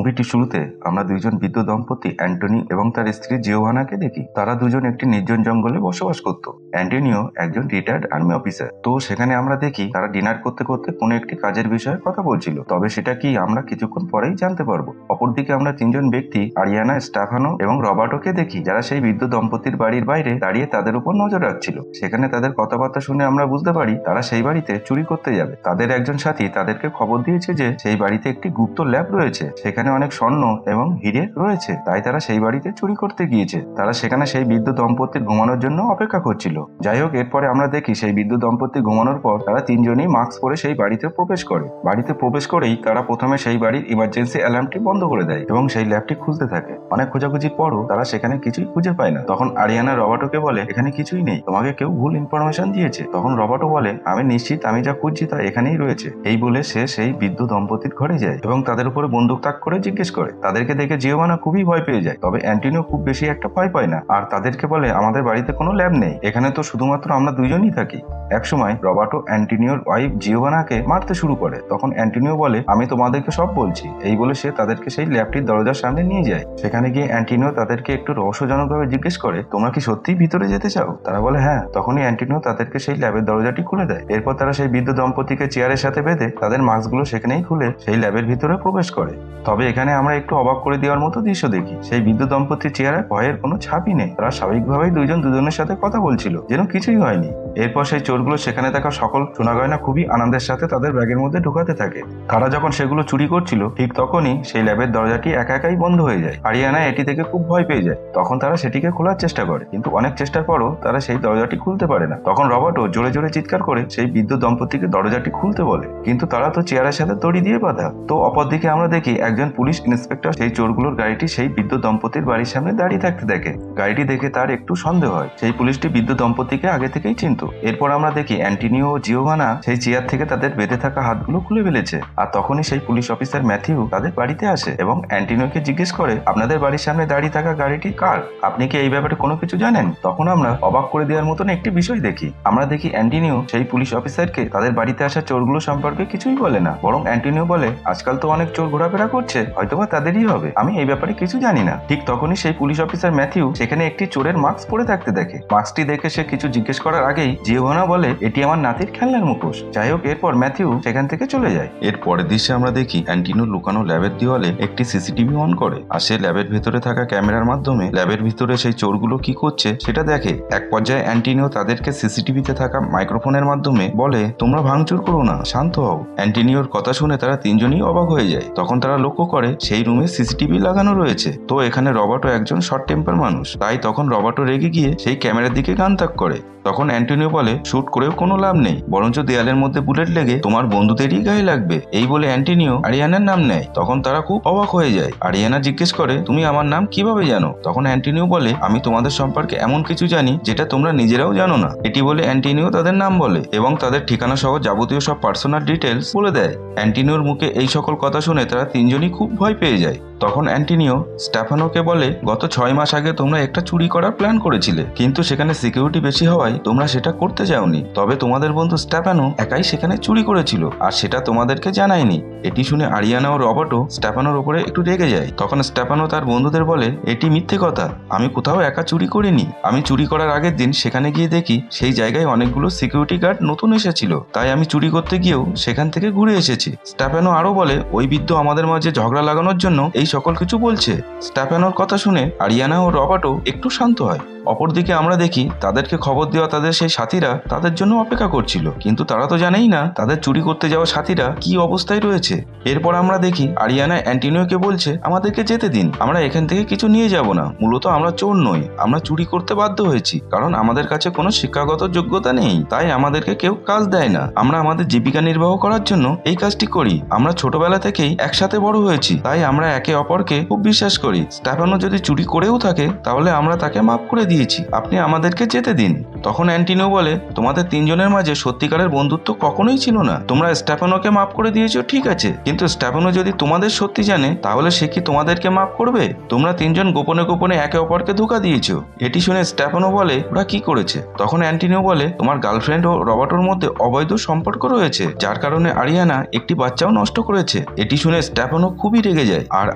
মুভিটি শুরুতে আমরা দুইজন বৃদ্ধ দম্পতি অ্যান্টনি এবং তার স্ত্রী জিওভানাকে দেখি। তারা দুজন একটি নির্জন জঙ্গলে বসবাস করত। অ্যান্টনিও একজন রিটায়ার্ড আর্মি অফিসার। তো সেখানে আমরা দেখি তারা ডিনার করতে করতে কোনো একটি কাজের বিষয়ে কথা বলছিল। তবে সেটা কি আমরা কিছুক্ষণ পরেই জানতে পারবো। অপরদিকে আমরা তিনজন ব্যক্তি আরিয়ানা, স্টাফানো এবং রবার্টোকে দেখি, যারা সেই বৃদ্ধ দম্পতির বাড়ির বাইরে দাঁড়িয়ে তাদের উপর নজর রাখছিল। সেখানে তাদের কথাবার্তা শুনে আমরা বুঝতে পারি তারা সেই বাড়িতে চুরি করতে যাবে। তাদের একজন সাথী তাদেরকে খবর দিয়েছে যে সেই বাড়িতে একটি গুপ্ত ল্যাব রয়েছে, সেখানে অনেক স্বর্ণ এবং হিরে রয়েছে, তাই তারা সেই বাড়িতে চুরি করতে গিয়েছে। তারা সেখানে সেই বৃদ্ধ দম্পতির ঘুমানোর জন্য অপেক্ষা করছিল। যাই হোক, এরপরে আমরা দেখি সেই বৃদ্ধ দম্পতি ঘুমানোর পর তারা তিনজনই মাস্ক পরে সেই বাড়িতে প্রবেশ করে। বাড়িতে প্রবেশ করেই তারা প্রথমে সেই বাড়ির ইমার্জেন্সি অ্যালার্মটি বন্ধ করে দেয় এবং সেই ল্যাবটি খুঁজতে থাকে। অনেক খোঁজাখুঁজির পরও তারা সেখানে কিছুই খুঁজে পায় না। তখন আরিয়ানা রবার্টোকে বলে, এখানে কিছুই নেই, তোমাকে কেউ ভুল ইনফরমেশন দিয়েছে। তখন রবার্টো বলে, আমি নিশ্চিত আমি যা খুঁজছি তা এখানেই রয়েছে। এই বলে সে সেই বৃদ্ধ দম্পতির ঘরে যায় এবং তাদের উপরে বন্দুক তাক করে জিজ্ঞেস করে। তাদেরকে দেখে জিওভানা খুবই ভয় পেয়ে যায়, তবে অ্যান্টনিও খুব বেশি একটা ভয় পায় না আর তাদেরকে বলে, আমাদের বাড়িতে কোনো ল্যাব নেই, এখানে তো শুধুমাত্র আমরা দুইজনই থাকি। একসময় রবার্টো অ্যান্টনিওর ওয়াইফ জিওভানাকে মারতে শুরু করে। তখন অ্যান্টনিও বলে, আমি তোমাদেরকে সব বলছি। এই বলে সে তাদেরকে সেই ল্যাবটির দরজার সামনে নিয়ে যায়। সেখানে গিয়ে অ্যান্টনিও তাদেরকে একটু রহস্যজনকভাবে জিজ্ঞেস করে, তোমরা কি সত্যিই ভিতরে যেতে চাও? তারা বলে হ্যাঁ। তখনই অ্যান্টনিও তাদেরকে সেই ল্যাবের দরজাটি খুলে দেয়। এরপর তারা সেই বৃদ্ধ দম্পতিকে চেয়ারের সাথে বেঁধে তাদের মাস্কগুলো সেখানেই খুলে সেই ল্যাবের ভিতরে প্রবেশ করে। তবে এখানে আমরা একটু অবাক করে দেওয়ার মতো দৃশ্য দেখি। সেই বৃদ্ধ দম্পতির চেহারায় ভয়ের কোনো ছাপই নেই। তারা স্বাভাবিকভাবেই দুইজন দুজনের সাথে কথা বলছিল, যেন কিছুই হয়নি। এরপর সেই চোরগুলো সেখানে থাকা সকল সোনা গয়না খুবই আনন্দের সাথে তাদের ব্যাগের মধ্যে ঢোকাতে থাকে। তারা যখন সেগুলো চুরি করছিল, ঠিক তখনই সেই ল্যাবের দরজাটি একা একাই বন্ধ হয়ে যায়। আরিয়ানা এটি থেকে খুব ভয় পেয়ে যায়। তখন তারা সেটিকে খোলার চেষ্টা করে, কিন্তু অনেক চেষ্টার পরও তারা সেই দরজাটি খুলতে পারে না। তখন রবার্টও জোরে জোরে চিৎকার করে সেই বৃদ্ধ দম্পতিকে দরজাটি খুলতে বলে, কিন্তু তারা তো চেয়ারের সাথে দড়ি দিয়ে বাঁধা। তো অপরদিকে আমরা দেখি একজন পুলিশ ইন্সপেক্টর সেই চোরগুলোর গাড়িটি সেই বৃদ্ধ দম্পতির বাড়ির সামনে দাঁড়িয়ে থাকতে দেখে। গাড়িটি দেখে তার একটু সন্দেহ হয়, সেই পুলিশটি বৃদ্ধ দম্পতিকে আগে থেকেই চিনত। এরপর আমরা দেখি অ্যান্টনিও ও জিওভানা সেই চেয়ার থেকে তাদের বেঁধে থাকা হাতগুলো খুলে ফেলেছে। আর তখনই সেই পুলিশ অফিসার ম্যাথিউ তাদের বাড়িতে আসে এবং অ্যান্টনিওকে জিজ্ঞেস করে, আপনাদের বাড়ির সামনে দাঁড়িয়ে থাকা গাড়িটি কার? আপনি কি এই ব্যাপারে কোনো কিছু জানেন? তখন আমরা অবাক করে দেওয়ার মতন একটি বিষয় দেখি। আমরা দেখি অ্যান্টনিও সেই পুলিশ অফিসারকে তাদের বাড়িতে আসা চোরগুলো সম্পর্কে কিছুই বলে না, বরং অ্যান্টনিও বলে, আজকাল তো অনেক চোর ঘোরাফেরা করছে, হয়তোবা তাদেরই হবে, আমি এই ব্যাপারে কিছু জানি না। ঠিক তখনই সেই পুলিশ অফিসার ম্যাথিউ সেখানে একটি চোরের মাস্ক পরে থাকতে দেখে। মাস্কটি দেখে সে কিছু জিজ্ঞেস করার আগেই জিওভানা বলে, এটি আমার নাতির খেলনার মুখোশ। যাই হোক, এরপর ম্যাথিউ সেখান থেকে চলে যায়। এর পরের দৃশ্যে আমরা দেখি অ্যান্টনিও লুকানো ল্যাবের দেওয়ালে একটি সিসিটিভি অন করে আর সে ল্যাবের ভেতরে থাকা ক্যামেরার মাধ্যমে ল্যাবের ভিতরে সেই চোরগুলো কি করছে সেটা দেখে। এক পর্যায়ে অ্যান্টনিও তাদেরকে সিসিটিভিতে থাকা মাইক্রোফোনের মাধ্যমে বলে, তোমরা ভাঙচুর করো না, শান্ত হও। অ্যান্টনিওর কথা শুনে তারা তিনজনই অবাক হয়ে যায়। তখন তারা লক্ষ্য করে সেই রুমে সিসিটিভি লাগানো রয়েছে। তো এখানে রবার্টো একজন শর্ট টেম্পার মানুষ, তাই তখন রবার্টো রেগে গিয়ে সেই ক্যামেরার দিকে গান তাক করে। তখন অ্যান্টনিও বলে, শুট করেও কোনো লাভ নেই, বরঞ্চ দেয়ালের মধ্যে বুলেট লেগে তোমার বন্ধুদেরই গায়ে লাগবে। এই বলে অ্যান্টনিও আরিয়ানার নাম নেয়। তখন তারা খুব অবাক হয়ে যায়। আরিয়ানা জিজ্ঞেস করে, তুমি আমার নাম কিভাবে জানো? তখন অ্যান্টনিও বলে, আমি তোমাদের সম্পর্কে এমন কিছু জানি যেটা তোমরা নিজেরাও জানো না। এটি বলে অ্যান্টনিও তাদের নাম বলে এবং তাদের ঠিকানা সহ যাবতীয় সব পার্সোনাল ডিটেলস বলে দেয়। অ্যান্টনিওর মুখে এই সকল কথা শুনে তারা তিনজনই খুব ভয় পেয়ে যায়। তখন অ্যান্টনিও স্টাফানোকে বলে, গত 6 মাস আগে তোমরা একটা চুরি করার প্ল্যান করেছিলে, কিন্তু সেখানে সিকিউরিটি বেশি হওয়ায় তোমরা সেটা করতে যাওনি। তবে তোমাদের বন্ধু স্টাফানো একাই সেখানে চুরি করেছিল আর সেটা তোমাদেরকে জানায়নি। এটি শুনে আরিয়ানা ও রবার্টো স্টাফানোর উপরে একটু রেগে যায়। তখন স্টাফানো তার বন্ধুদের বলে, এটি মিথ্যে কথা, আমি কোথাও একা চুরি করিনি। আমি চুরি করার আগের দিন সেখানে গিয়ে দেখি সেই জায়গায় অনেকগুলো সিকিউরিটি গার্ড নতুন এসেছিল, তাই আমি চুরি করতে গিয়েও সেখান থেকে ঘুরে এসেছি। স্টাফানো আরো বলে, ওই বৃদ্ধ আমাদের মাঝে ঝগড়া লাগানোর জন্য এই সকল কিছু বলছে। স্টাফানোর কথা শুনে আরিয়ানা ও রবার্টো একটু শান্ত হয়। অপরদিকে আমরা দেখি তাদেরকে খবর দেওয়া তাদের সেই সাথীরা তাদের জন্য অপেক্ষা করছিল, কিন্তু তারা তো জানেই না তাদের চুরি করতে যাওয়া সাথীরা কি অবস্থায় রয়েছে। এরপর আমরা দেখি আরিয়ানা অ্যান্টনিওকে বলছে, আমাদেরকে যেতে দিন, আমরা এখান থেকে কিছু নিয়ে যাব না। মূলত আমরা চোর নই, আমরা চুরি করতে বাধ্য হয়েছি কারণ আমাদের কাছে কোনো শিক্ষাগত যোগ্যতা নেই, তাই আমাদেরকে কেউ কাজ দেয় না। আমরা আমাদের জীবিকা নির্বাহ করার জন্য এই কাজটি করি। আমরা ছোটবেলা থেকেই একসাথে বড় হয়েছি, তাই আমরা একে অপরকে খুব বিশ্বাস করি। স্টাফানো যদি চুরি করেও থাকে তাহলে আমরা তাকে মাফ করে দিয়েছি, আপনি আমাদেরকে যেতে দিন। তখন অ্যান্টিনিও বলে, তোমাদের তিনজনের মাঝে সত্যিকারের বন্ধুত্ব কখনোই ছিল না। তোমরা স্টেফানোকে মাফ করে দিয়েছো ঠিক আছে, কিন্তু স্টেফানো যদি তোমাদের সত্যি জানে তাহলে সে কি তোমাদেরকে মাফ করবে? তোমরা তিনজন গোপনে গোপনে একে অপরকে ধোঁকা দিয়েছো। এটি শুনে স্টেফানো বলে, ওরা কি করেছে? তখন অ্যান্টিনিও বলে, তোমার গার্লফ্রেন্ড ও রবার্টোর মধ্যে অবৈধ সম্পর্ক রয়েছে, যার কারণে আরিয়ানা একটি বাচ্চাও নষ্ট করেছে। এটি শুনে স্টেফানো খুবই রেগে যায় আর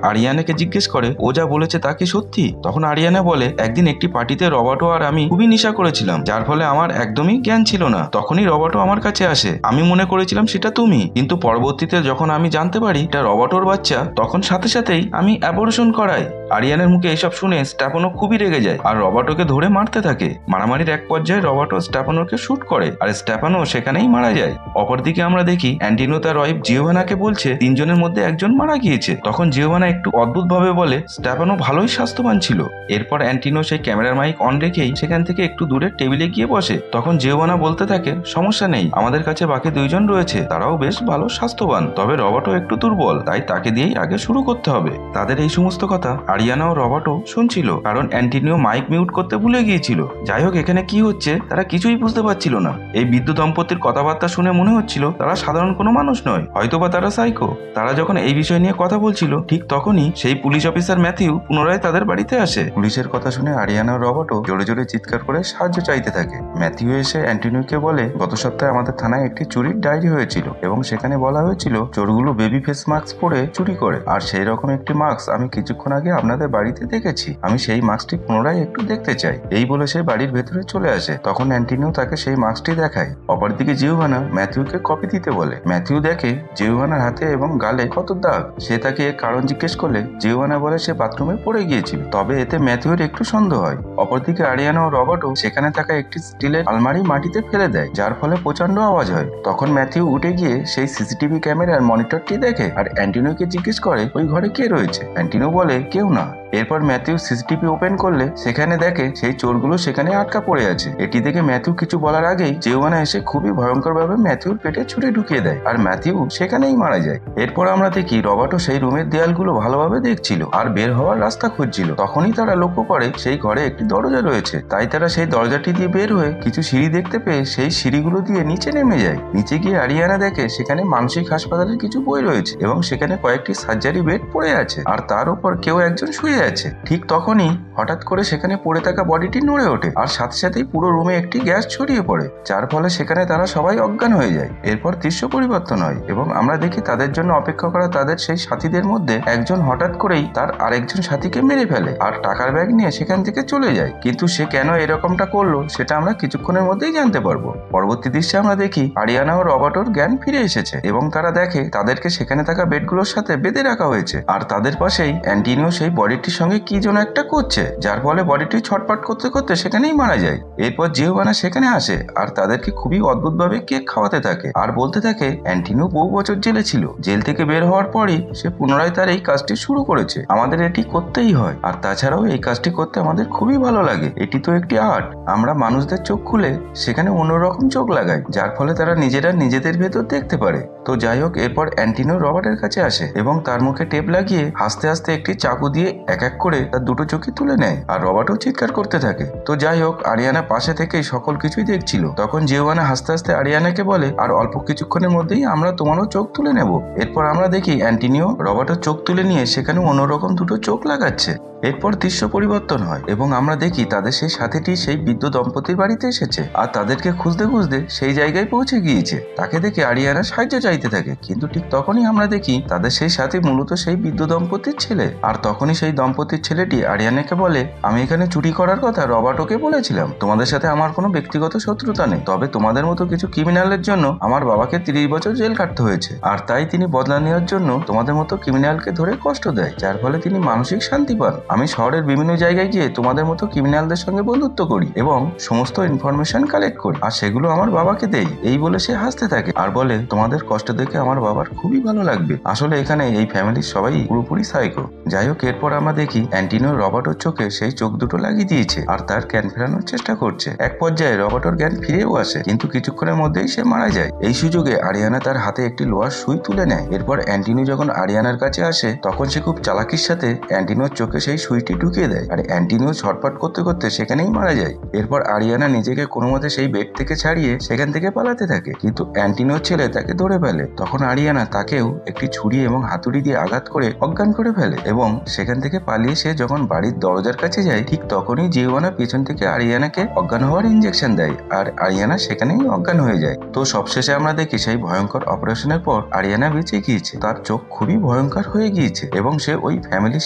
আরিয়ানাকে জিজ্ঞেস করে ও যা বলেছে তা কি সত্যি? তখন আরিয়ানা বলে, একদিন একটি পার্টিতে রবার্টো আর আমি খুবই নেশা করেছিলাম, যার ফলে আমার একদমই জ্ঞান ছিল না। তখনই রবার্টো আমার কাছে আসে, আমি মনে করেছিলাম সেটা তুমি, কিন্তু পরবর্তীতে যখন আমি জানতে পারি এটা রবার্টোর বাচ্চা, তখন সাথে সাথেই আমি অ্যাবর্শন করাই। আরিয়ানার মুখে এসব শুনে স্টেফানো খুবই রেগে যায় আর রবার্টোকে ধরে মারতে থাকে। মারামারির এক পর্যায়ে রবার্টো স্টেফানোকে শুট করে আর স্টেফানো সেখানেই মারা যায়। অপরদিকে আমরা দেখি অ্যান্টিনিও তার ওয়াইফ জিওভানাকে বলছে তিনজনের মধ্যে একজন মারা গিয়েছে। তখন জিওভানা একটু অদ্ভুত ভাবে বলে, স্টেফানো ভালোই স্বাস্থ্যবান ছিল। এরপর অ্যান্টিনিও সেই ক্যামেরার মাইক অন রেখেই সেখান থেকে একটু দূরে টেবিলে গিয়ে বসে। তখন জিওভানা বলতে থাকে, সমস্যা নেই, আমাদের কাছে বাকি দুইজন রয়েছে, তারাও বেশ ভালো স্বাস্থ্যবান, তবে রবার্টো একটু দুর্বল, তাই তাকে দিয়েই আগে শুরু করতে হবে। তাদের এই সমস্ত কথা আরিয়ানা ও রবার্টো শুনছিল, কারণ অ্যান্টিনিও মাইক মিউট করতে ভুলে গিয়েছিল। যাই হোক, এখানে কি হচ্ছে তারা কিছুই বুঝতে পারছিল না। এই বৃদ্ধ দম্পতির কথাবার্তা শুনে মনে হচ্ছিল তারা সাধারণ কোনো মানুষ নয়, হয়তোবা তারা সাইকো। তারা যখন এই বিষয় নিয়ে কথা বলছিল ঠিক তখনই সেই পুলিশ অফিসার ম্যাথিউ পুনরায় তাদের বাড়িতে আসে। পুলিশের কথা শুনে আরিয়ানা ও রবার্টো জোরে জোরে চিৎকার করে সাহায্য চাইতে থাকে। ম্যাথিউ এসে অ্যান্টিনিওকে বলে, গত সপ্তাহে আমাদের থানায় একটি চুরির ডায়েরি হয়েছিল এবং সেখানে বলা হয়েছিল চোরগুলো বেবি ফেস মাস্ক পরে চুরি করে, আর সেই রকম একটি মাস্ক আমি কিছুক্ষণ আগে আপনাদের বাড়িতে দেখেছি। আমি সেই মাস্কটি পুনরায় একটু দেখতে চাই। এই বলে সে বাড়ির ভেতরে চলে আসে। তখন অ্যান্টিনিও তাকে সেই মাস্কটি দেখায়। অপরদিকে জিওভানা ম্যাথিউকে কপি দিতে বলে। ম্যাথিউ দেখে জিওভানার হাতে এবং গালে কত দাগ। সে তাকে এর কারণ জিজ্ঞেস করলে জিওভানা বলে সে বাথরুমে পড়ে গিয়েছিল, তবে এতে ম্যাথিউর একটু সন্দেহ হয়। অপরদিকে আরিয়ানা ও রবার্টো সেখানে থাকা একটি স্টিলের আলমারি মাটিতে ফেলে দেয়, যার ফলে প্রচন্ড আওয়াজ হয়। তখন ম্যাথিউ উঠে গিয়ে সেই সিসিটিভি ক্যামেরার মনিটরটি দেখে আর অ্যান্টিনিওকে জিজ্ঞেস করে ওই ঘরে কে রয়েছে। অ্যান্টিনিও বলে কেউ না। এরপর ম্যাথিউ সিসিটিভি ওপেন করলে সেখানে দেখে সেই চোরগুলো সেখানে আটকা পড়ে আছে। এটি দেখে ম্যাথিউ কিছু বলার আগেই জিওভানা এসে খুবই ভয়ঙ্কর ভাবে ম্যাথিউর পেটে ছুরি ঢুকিয়ে দেয় আর ম্যাথিউ সেখানেই মারা যায়। এরপর আমরা দেখি রবার্টো সেই রুমের দেয়ালগুলো ভালোভাবে দেখছিল আর বের হওয়ার রাস্তা খুঁজছিল। তখনই তারা লক্ষ্য করে সেই ঘরে একটি দরজা রয়েছে, তাই তারা সেই দরজাটি দিয়ে বের হয়ে কিছু সিঁড়ি দেখতে পেয়ে সেই সিঁড়িগুলো দিয়ে নিচে নেমে যায়। নিচে গিয়ে আরিয়ানা দেখে সেখানে মানসিক হাসপাতালের কিছু বই রয়েছে এবং সেখানে কয়েকটি সার্জারি বেড পড়ে আছে আর তার উপর কেউ একজন শুয়ে আছে। ঠিক তখনই হঠাৎ করে সেখানে পড়ে থাকা বডিটি নড়ে ওঠে আর সাথে সাথেই পুরো রুমে একটি গ্যাস ছড়িয়ে পড়ে, যার ফলে সেখানে তারা সবাই অজ্ঞান হয়ে যায়। এরপর দৃশ্য পরিবর্তন হয় এবং আমরা দেখি তাদের জন্য অপেক্ষা করা তাদের সেই সাথীদের মধ্যে একজন হঠাৎ করেই তার আরেকজন সাথীকে মেরে ফেলে আর টাকার ব্যাগ নিয়ে সেখান থেকে চলে যায়। কিন্তু সে কেন এরকমটা করলো সেটা আমরা কিছুক্ষণের মধ্যেই জানতে পারবো। পরবর্তী দৃশ্যে আমরা দেখি আরিয়ানা ও রবার্টোর জ্ঞান ফিরে এসেছে এবং তারা দেখে তাদেরকে সেখানে থাকা বেডগুলোর সাথে বেঁধে রাখা হয়েছে আর তাদের পাশেই অ্যান্টিনিও সেই বডিটির সঙ্গে কি যেন একটা করছে, যার ফলে বডিটি ছটপট করতে করতে সেখানেই মারা যায়। এরপর জিওভানা সেখানে আসে আর তাদেরকে খুবই অদ্ভুতভাবে কেক খাওয়াতে থাকে আর বলতে থাকে অ্যান্টিনিও বহু বছর জেলে ছিল, জেল থেকে বের হওয়ার পরই সে পুনরায় তার এই কাজটি শুরু করেছে, আমাদের এটি করতেই হয়। আর তাছাড়াও এই কাজটি করতে আমাদের খুবই ভালো লাগে, এটি তো একটি আর্ট। আমরা মানুষদের চোখ খুলে সেখানে অন্যরকম চোখ লাগাই, যার ফলে তারা নিজেরা নিজেদের ভেতর দেখতে পারে। তো যাই হোক, এরপর অ্যান্টিনিও রবার্টের কাছে আসে এবং তার মুখে টেপ লাগিয়ে হাসতে হাসতে একটি চাকু দিয়ে এক এক করে তার দুটো চোখই তুলে নেয় আর রবার্টও চিৎকার করতে থাকে। তো যাই হোক, আরিয়ানা পাশে থেকেই সকল কিছুই দেখছিল। তখন জিওভানা হাসতে হাসতে আরিয়ানাকে বলে, আর অল্প কিছুক্ষণের মধ্যেই আমরা তোমারও চোখ তুলে নেব। এরপর আমরা দেখি অ্যান্টিনিও রবার্টের চোখ তুলে নিয়ে সেখানে অন্যরকম দুটো চোখ লাগাচ্ছে। এরপর দৃশ্য পরিবর্তন হয় এবং আমরা দেখি তাদের সেই সাথীটি সেই বৃদ্ধ দম্পতির বাড়িতে এসেছে আর তাদেরকে খুঁজতে খুঁজতে সেই জায়গায় পৌঁছে গিয়েছে। তাকে দেখে আরিয়ানা সাহায্য চাইতে থাকে, কিন্তু ঠিক তখনই আমরা দেখি তাদের সেই সাথী মূলত সেই বৃদ্ধ দম্পতির ছেলে। আর তখনই সেই দম্পতির ছেলেটি আরিয়ানাকে বলে, আমি এখানে চুরি করার কথা রবার্টোকে বলেছিলাম, তোমাদের সাথে আমার কোনো ব্যক্তিগত শত্রুতা নেই, তবে তোমাদের মতো কিছু ক্রিমিনালের জন্য আমার বাবাকে 30 বছর জেল কাটতে হয়েছে আর তাই তিনি বদলা নেওয়ার জন্য তোমাদের মতো ক্রিমিনালকে ধরে কষ্ট দেয়, যার ফলে তিনি মানসিক শান্তি পান। আমি শহরের বিভিন্ন জায়গায় গিয়ে তোমাদের মতো ক্রিমিনালদের সঙ্গে বন্ধুত্ব করি এবং সমস্ত ইনফরমেশন কালেক্ট করি আর সেগুলো আমার বাবাকে দেই। এই বলে সে হাসতে থাকে আর বলে, তোমাদের কষ্ট দেখে আমার বাবার খুবই ভালো লাগবে। আসলে এখানে এই ফ্যামিলির সবাই পুরোপুরি সাইকো। যাই হোক, এরপর আমরা দেখি অ্যান্টিনিও রবার্টোর চোখে সেই চোখ দুটো লাগিয়ে দিয়েছে আর তার জ্ঞান ফেরানোর চেষ্টা করছে। এক পর্যায়ে রবার্টোর জ্ঞান ফিরেও আসে, কিন্তু কিছুক্ষণের মধ্যেই সে মারা যায়। এই সুযোগে আরিয়ানা তার হাতে একটি লোহার সুই তুলে নেয়। এরপর অ্যান্টিনিও যখন আরিয়ানার কাছে আসে তখন সে খুব চালাকির সাথে অ্যান্টিনিওর চোখে সেই সুইটি ঢুকিয়ে দেয় আর অ্যান্টিনিও ছটফট করতে করতে সেখানেই মারা যায়। এরপর আরিয়ানা নিজেকে কোনো মতে সেই বেড থেকে ছাড়িয়ে সেখান থেকে পালাতে থাকে, কিন্তু অ্যান্টিনিওর ছেলে তাকে ধরে ফেলে। তখন আরিয়ানা তাকেও একটি ছুরি এবং হাতুড়ি দিয়ে আঘাত করে অজ্ঞান করে ফেলে এবং সেখান থেকে পালিয়ে সে যখন বাড়ির দরজার কাছে যায় ঠিক তখনই জিওয়ানা পেছন থেকে আরিয়ানাকে অজ্ঞান হওয়ার ইঞ্জেকশন দেয় আর আরিয়ানা সেখানেই অজ্ঞান হয়ে যায়। তো সবশেষে আমরা দেখি সেই ভয়ঙ্কর অপারেশনের পর আরিয়ানা বেঁচে গিয়েছে, তার চোখ খুবই ভয়ঙ্কর হয়ে গিয়েছে এবং সে ওই ফ্যামিলির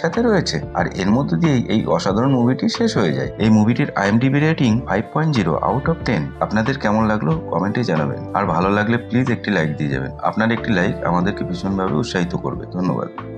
সাথে রয়েছে। আর এর মধ্য দিয়েই এই অসাধারণ মুভিটি শেষ হয়ে যায়। এই মুভিটির IMDb রেটিং 5.0 আউট অফ 10। আপনাদের কেমন লাগলো কমেন্টে জানাবেন, আর ভালো লাগলে প্লিজ একটি লাইক দিয়ে যাবেন। আপনার একটি লাইক আমাদেরকে ভীষণভাবে উৎসাহিত করবে। ধন্যবাদ।